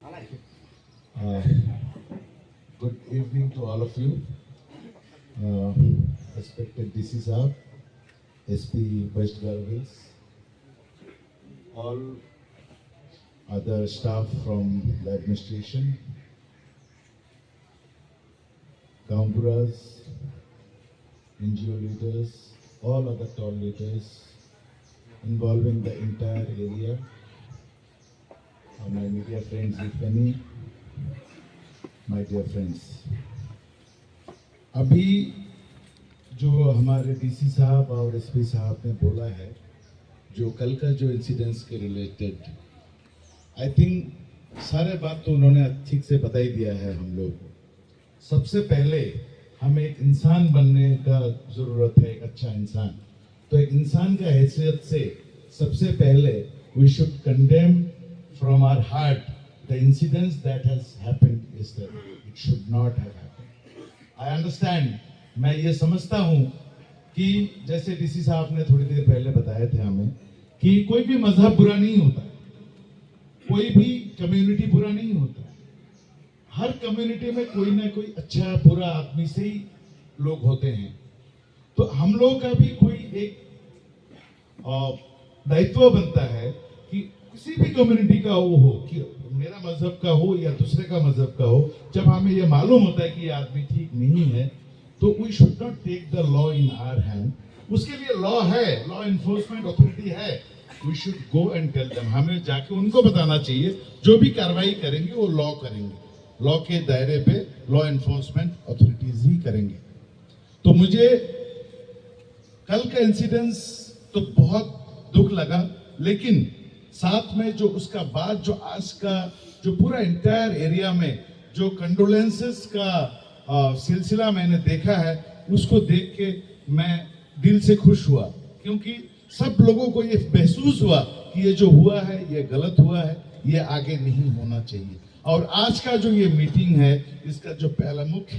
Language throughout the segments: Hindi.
Uh, Good evening to all of you. Respected DC Saab, SP West Garvils, all other staff from the administration, Gamburas, NGO leaders, all other tall leaders involving the entire area, my media friends, if any, my dear friends. अभी जो हमारे डीसी साहब और एसपी साहब ने बोला है, जो कल का जो इंसिडेंट्स के रिलेटेड, आई थिंक सारे बात तो उन्होंने ठीक से बता ही दिया है हम लोग को। सबसे पहले हमें एक इंसान बनने का जरूरत है, एक अच्छा इंसान। तो एक इंसान का हैसियत से सबसे पहले we should condemn from our heart the incidents that has happened yesterday. It should not have happened. I understand. मैं ये समझता हूँ कि जैसे डीसी साहब ने थोड़ी देर पहले बताए थे हमें कि कोई भी मजहब बुरा नहीं होता, कोई भी कम्युनिटी बुरा नहीं होता। हर कम्युनिटी में कोई ना कोई अच्छा बुरा आदमी से ही लोग होते हैं। तो हम लोगों का भी कोई एक दायित्व बनता है कि किसी भी कम्युनिटी का वो हो, कि मेरा मजहब का हो या दूसरे का मजहब का हो, जब हमें ये मालूम होता है कि ये आदमी ठीक नहीं है, तो we should not take the law in our hand. उसके लिए लॉ है, लॉ एनफोर्समेंट अथॉरिटी है। We should go and tell them. हमें जाके उनको बताना चाहिए, जो भी कार्रवाई करेंगे वो लॉ करेंगे, लॉ के दायरे पे लॉ एनफोर्समेंट अथॉरिटीज ही करेंगे। तो मुझे कल का इंसिडेंस तो बहुत दुख लगा, लेकिन साथ में जो उसका बाद जो आज का जो पूरा इंटायर एरिया में जो कंडोलेंसेस का सिलसिला मैंने देखा है, उसको देख के मैं दिल से खुश हुआ, क्योंकि सब लोगों को ये महसूस हुआ कि ये जो हुआ है ये गलत हुआ है, ये आगे नहीं होना चाहिए। और आज का जो ये मीटिंग है, इसका जो पहला मुख्य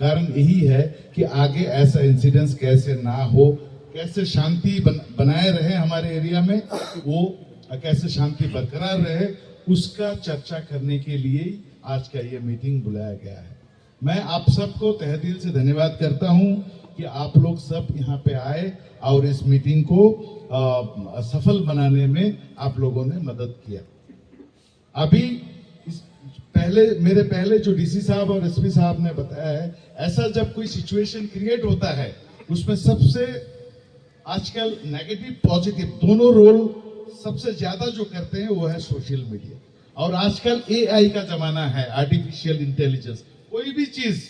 कारण यही है कि आगे ऐसा इंसिडेंस कैसे ना हो, कैसे शांति बनाए रहे हमारे एरिया में, वो कैसे शांति बरकरार रहे, उसका चर्चा करने के लिए आज का ये मीटिंग बुलाया गया है। मैं आप सबको तहे दिल से धन्यवाद करता हूं कि आप लोग सब यहाँ पे आए और इस मीटिंग को सफल बनाने में आप लोगों ने मदद किया। अभी मेरे पहले जो डीसी साहब और एसपी साहब ने बताया है, ऐसा जब कोई सिचुएशन क्रिएट होता है, उसमें सबसे आजकल नेगेटिव पॉजिटिव दोनों रोल सबसे ज्यादा जो करते हैं वो है सोशल मीडिया। और आजकल एआई का जमाना है, आर्टिफिशियल इंटेलिजेंस। कोई भी चीज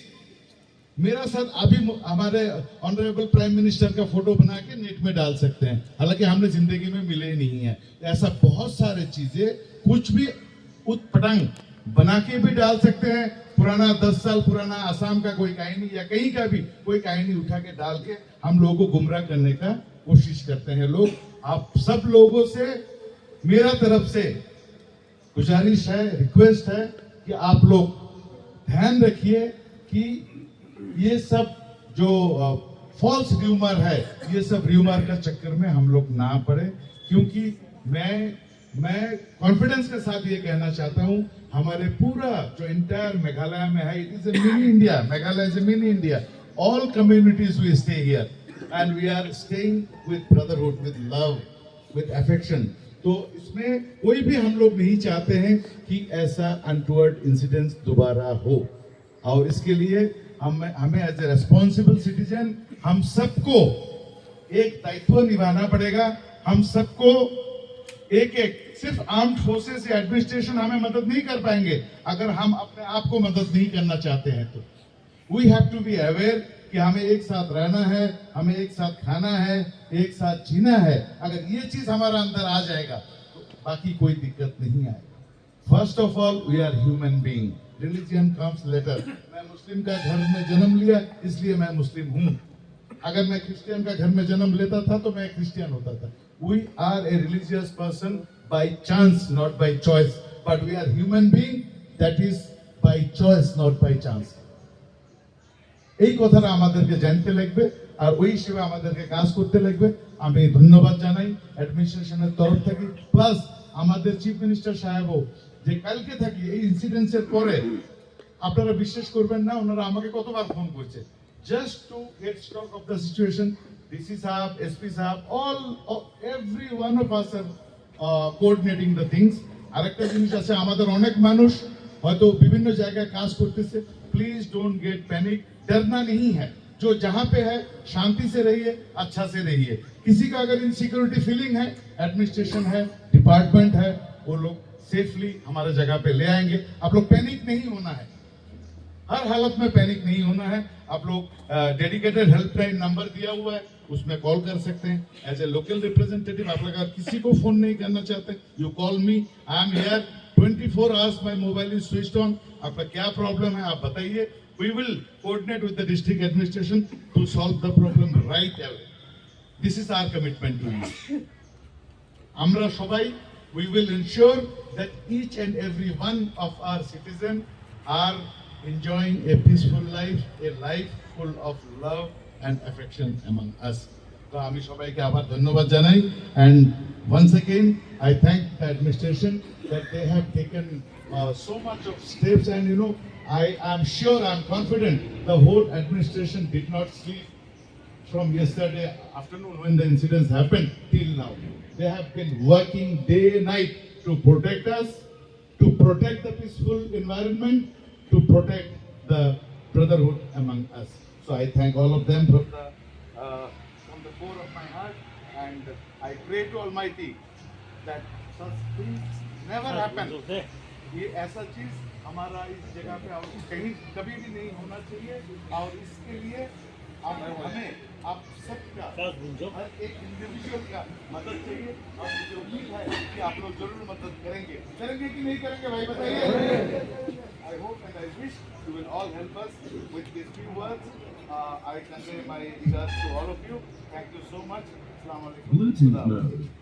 मेरा साथ अभी हमारे ऑनरेबल प्राइम मिनिस्टर का फोटो बना के नेट में डाल सकते हैं, हालांकि हमने जिंदगी में मिले ही नहीं है। ऐसा बहुत सारे चीजें कुछ भी उतपटांग बना के भी डाल सकते हैं। पुराना 10 साल पुराना आसाम का कोई कहानी या कहीं का भी कोई कहानी उठा के डाल के हम लोगों को गुमराह करने का कोशिश करते हैं लोग। आप सब लोगों से मेरा तरफ से गुजारिश है, रिक्वेस्ट है कि आप लोग ध्यान रखिए कि ये सब जो फॉल्स र्यूमर है, ये सब र्यूमर का चक्कर में हम लोग ना पड़े। क्योंकि मैं कॉन्फिडेंस के साथ ये कहना चाहता हूँ, हमारे पूरा जो इंटायर मेघालय में है, it is a mini India. Meghalaya is a mini India. All communities we stay here and we are staying with brotherhood, with love, with affection. तो इसमें कोई भी हम लोग नहीं चाहते हैं कि ऐसा अनटूवर्ड इंसिडेंट दोबारा हो। और इसके लिए हमें एज ए रेस्पॉन्सिबल सिटीजन हम सबको एक दायित्व निभाना पड़ेगा। हम सबको एक सिर्फ आर्म्ड फोर्सेस या एडमिनिस्ट्रेशन हमें मदद नहीं कर पाएंगे अगर हम अपने आप को मदद नहीं करना चाहते हैं। तो we have to be aware कि हमें एक साथ रहना है, हमें एक साथ खाना है, एक साथ जीना है। अगर ये चीज हमारा अंदर आ जाएगा तो बाकी कोई दिक्कत नहीं आएगी। First of all we are human being, religion comes later. मैं मुस्लिम का घर में जन्म लिया इसलिए मैं मुस्लिम हूँ। अगर मैं क्रिश्चियन का घर में जन्म लेता था तो मैं क्रिश्चियन होता था। We are a religious person by chance, not by choice, but we are human being that is by choice, not by chance. এই কথাটা আমাদেরকে জানতে লাগবে আর ওই হিসেবে আমাদেরকে কাজ করতে লাগবে। আমি ধন্যবাদ জানাই অ্যাডমিনিস্ট্রেশনের তরফ থেকে, প্লাস আমাদের চিফ মিনিস্টার সাহেবও যে কালকে থাকি এই ইনসিডেন্টসের পরে আপনারা বিশ্বাস করবেন না ওনারা আমাকে কতবার ফোন করছে just to get stock of the situation DC সাহেব এসপি সাহেব all every one of us are coordinating the things আরেকটা জিনিস আছে আমাদের অনেক মানুষ হয়তো বিভিন্ন জায়গায় কাজ করতেছে प्लीज डोंट गेट पैनिक डरना नहीं है जो जहां पे है शांति से रहिए अच्छा से रहिए किसी का अगर इनसिक्योरिटी फीलिंग है एडमिनिस्ट्रेशन है डिपार्टमेंट है वो लोग सेफली हमारे जगह पे ले आएंगे आप लोग पैनिक नहीं होना है हर हालत में पैनिक नहीं होना है आप लोग डेडिकेटेड हेल्पलाइन नंबर दिया हुआ है उसमें कॉल कर सकते हैं एज ए लोकल रिप्रेजेंटेटिव आप लोग अगर किसी को फोन नहीं करना चाहते you call me I am here 24 hours my mobile is switched on आपका क्या प्रॉब्लम है आप बताइए we will coordinate with the district administration to solve the problem right away this is our commitment to you amra shobai we will ensure that each and every one of our citizens are enjoying a peaceful life a life full of love and affection among us তো আমি সবাইকে আবার ধন্যবাদ জানাই and once again I thank the administration that they have taken so much of steps and you know I am sure I am confident the whole administration did not sleep from yesterday afternoon when the incidents happened till now they have been working day and night to protect us to protect the peaceful environment to protect the brotherhood among us so I thank all of them from the core of my heart and I pray to Almighty that such things never happen ये ऐसा चीज हमारा इस जगह पे और कहीं कभी भी नहीं होना चाहिए और इसके लिए आप हमें आप सबका हर एक इंडिविजुअल का मदद चाहिए और मुझे उम्मीद है कि आप लोग जरूर मदद करेंगे करेंगे कि नहीं करेंगे भाई बताइए I hope and I wish you will all help us with these few words I convey my regards to all of you thank you so much Assalamu alaikum